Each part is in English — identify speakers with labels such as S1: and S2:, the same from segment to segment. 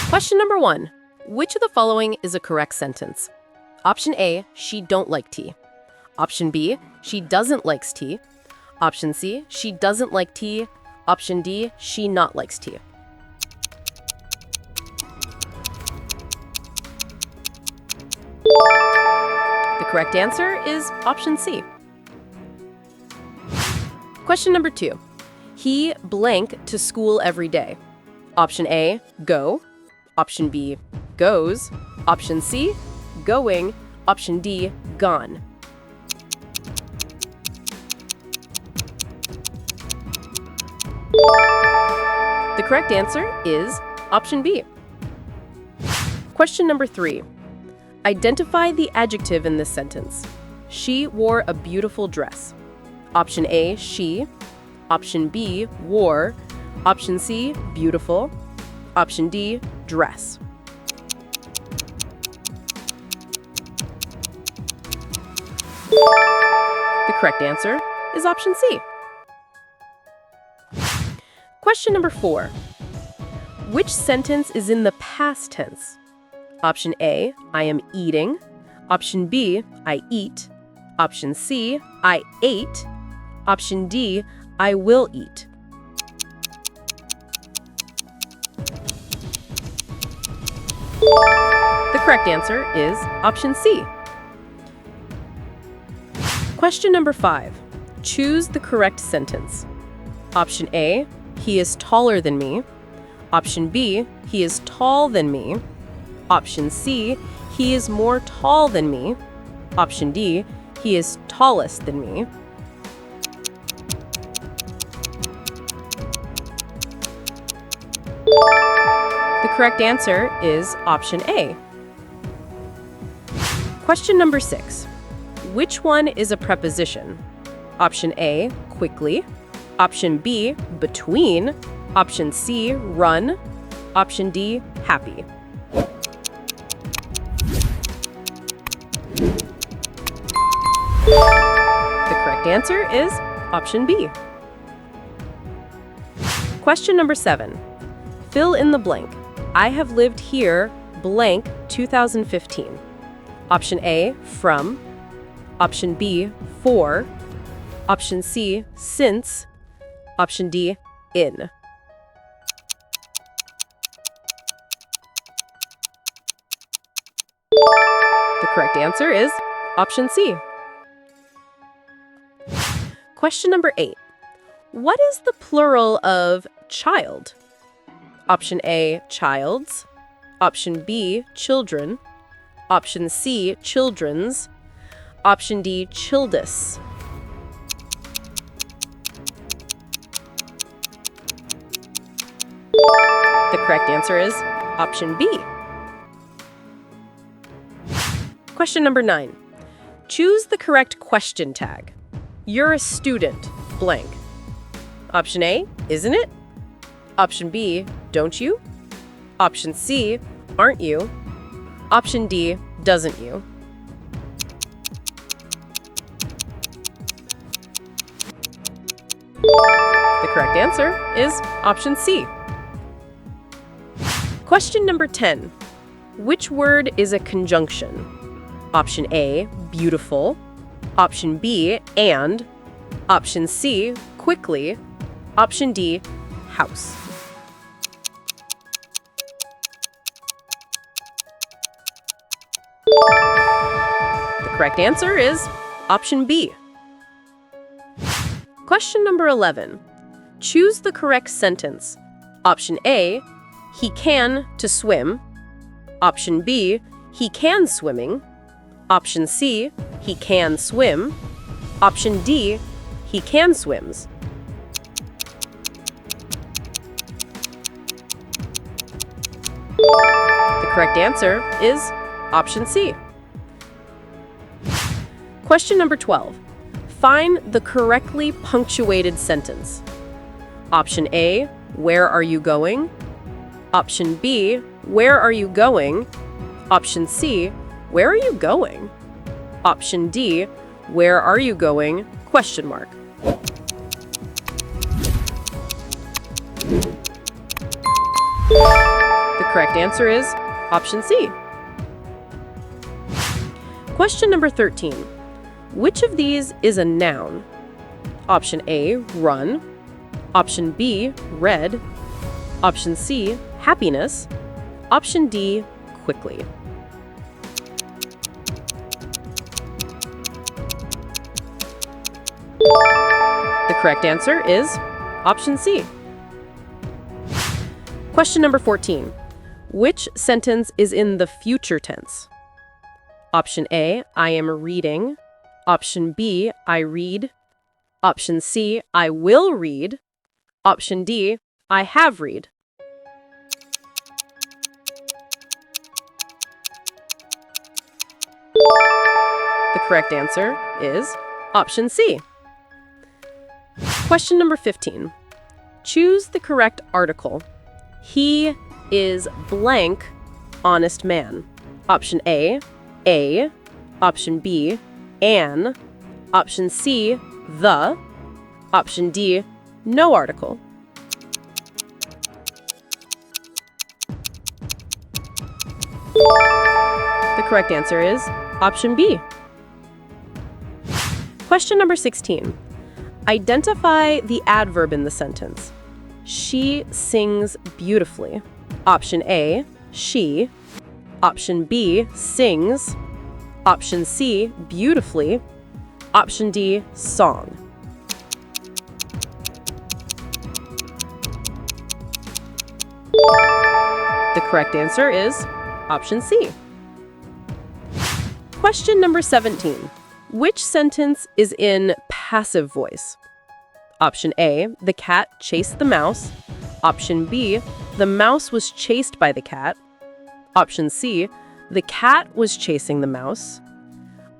S1: Question number 1. Which of the following is a correct sentence? Option A, she don't like tea. Option B, she doesn't likes tea. Option C, she doesn't like tea. Option D, she not likes tea. The correct answer is option C. Question number 2. He blank to school every day. Option A, go. Option B, goes. Option C, going. Option D, gone. The correct answer is option B. Question number 3. Identify the adjective in this sentence. She wore a beautiful dress. Option A, she. Option B, wore. Option C, beautiful. Option D, dress. The correct answer is option C. Question number 4. Which sentence is in the past tense? Option A, I am eating. Option B, I eat. Option C, I ate. Option D, I will eat. The correct answer is option C. Question number 5. Choose the correct sentence. Option A, he is taller than me. Option B, he is tall than me. Option C, he is more tall than me. Option D, he is tallest than me. The correct answer is option A. Question number 6. Which one is a preposition? Option A, quickly. Option B, between. Option C, run. Option D, happy. The correct answer is option B. Question number 7. Fill in the blank. I have lived here, blank, 2015. Option A, from. Option B, for. Option C, since. Option D, in. The correct answer is option C. Question number 8. What is the plural of child? Option A, childs. Option B, children. Option C, children's. Option D, childus. The correct answer is option B. Question number 9. Choose the correct question tag. You're a student, blank. Option A, isn't it? Option B, don't you? Option C, aren't you? Option D, doesn't you? The correct answer is option C. Question number 10. Which word is a conjunction? Option A, beautiful. Option B, and. Option C, quickly. Option D, house. The correct answer is option B. Question number 11. Choose the correct sentence. Option A, he can to swim. Option B, he can swimming. Option C, he can swim. Option D, he can swims. The correct answer is option C. Question number 12. Find the correctly punctuated sentence. Option A, where are you going? Option B, where are you going? Option C, where are you going? Option D, where are you going? Question mark. The correct answer is option C. Question number 13. Which of these is a noun? Option A, run. Option B, red. Option C, happiness. Option D, quickly. The correct answer is option C. Question number 14. Which sentence is in the future tense? Option A, I am reading. Option B, I read. Option C, I will read. Option D, I have read. The correct answer is option C. Question number 15. Choose the correct article. He is blank honest man. Option A. Option B, an. Option C, the. Option D, no article. The correct answer is option B. Question number 16. Identify the adverb in the sentence. She sings beautifully. Option A, she. Option B, sings. Option C, beautifully. Option D, song. The correct answer is option C. Question number 17. Which sentence is in passive voice? Option A, the cat chased the mouse. Option B, the mouse was chased by the cat. Option C, the cat was chasing the mouse.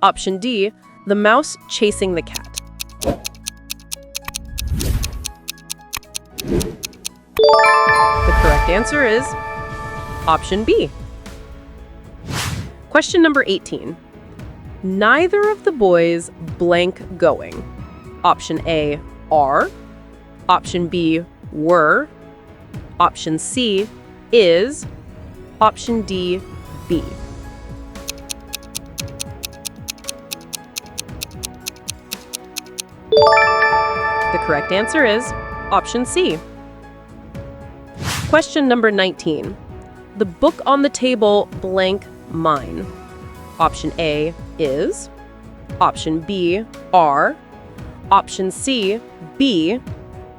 S1: Option D, the mouse chasing the cat. The correct answer is option B. Question number 18. Neither of the boys blank going. Option A, are. Option B, were. Option C, is. Option D, be. The correct answer is option C. Question number 19. The book on the table blank mine. Option A, is. Option B, are. Option C, be.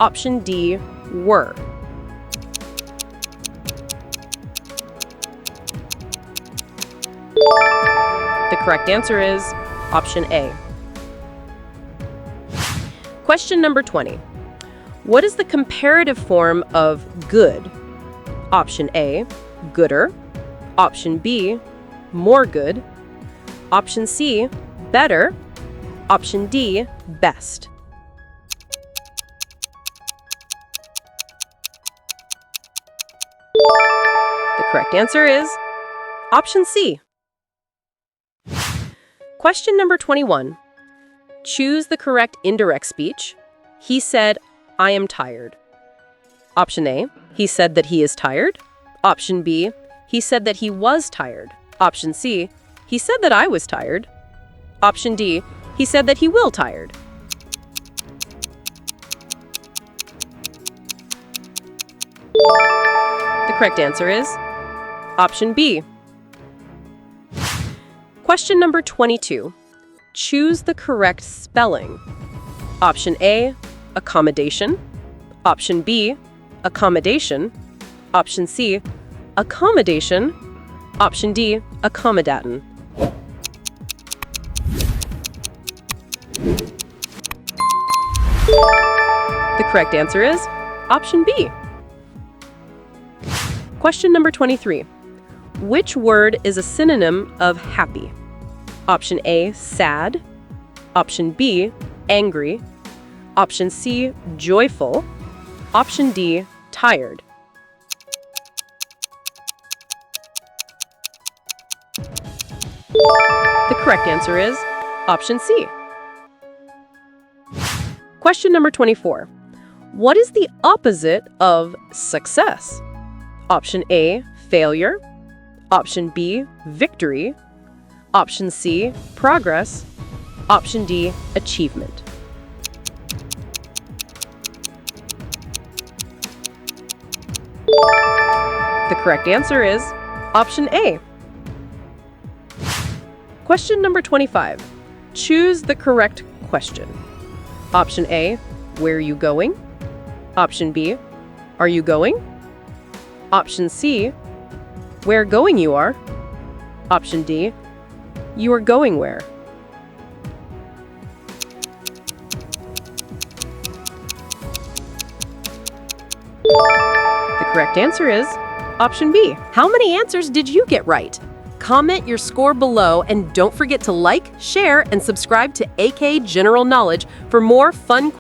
S1: Option D, were. The correct answer is option A. Question number 20. What is the comparative form of good? Option A, gooder. Option B, more good. Option C, better. Option D, best. The correct answer is option C. Question number 21. Choose the correct indirect speech. He said, I am tired. Option A, he said that he is tired. Option B, he said that he was tired. Option C, he said that I was tired. Option D, he said that he will tired. The correct answer is option B. Question number 22. Choose the correct spelling. Option A, accommodation. Option B, accommodation. Option C, accommodation. Option D, accommodatin. The correct answer is option B. Question number 23. Which word is a synonym of happy? Option A, sad. Option B, angry. Option C, joyful. Option D, tired. The correct answer is option C. Question number 24. What is the opposite of success? Option A, failure. Option B, victory. Option C, progress. Option D, achievement. The correct answer is option A. Question number 25. Choose the correct question. Option A, where are you going? Option B, are you going? Option C, where going you are? Option D, you are going where? The correct answer is option B. How many answers did you get right? Comment your score below and don't forget to like, share, and subscribe to AK General Knowledge for more fun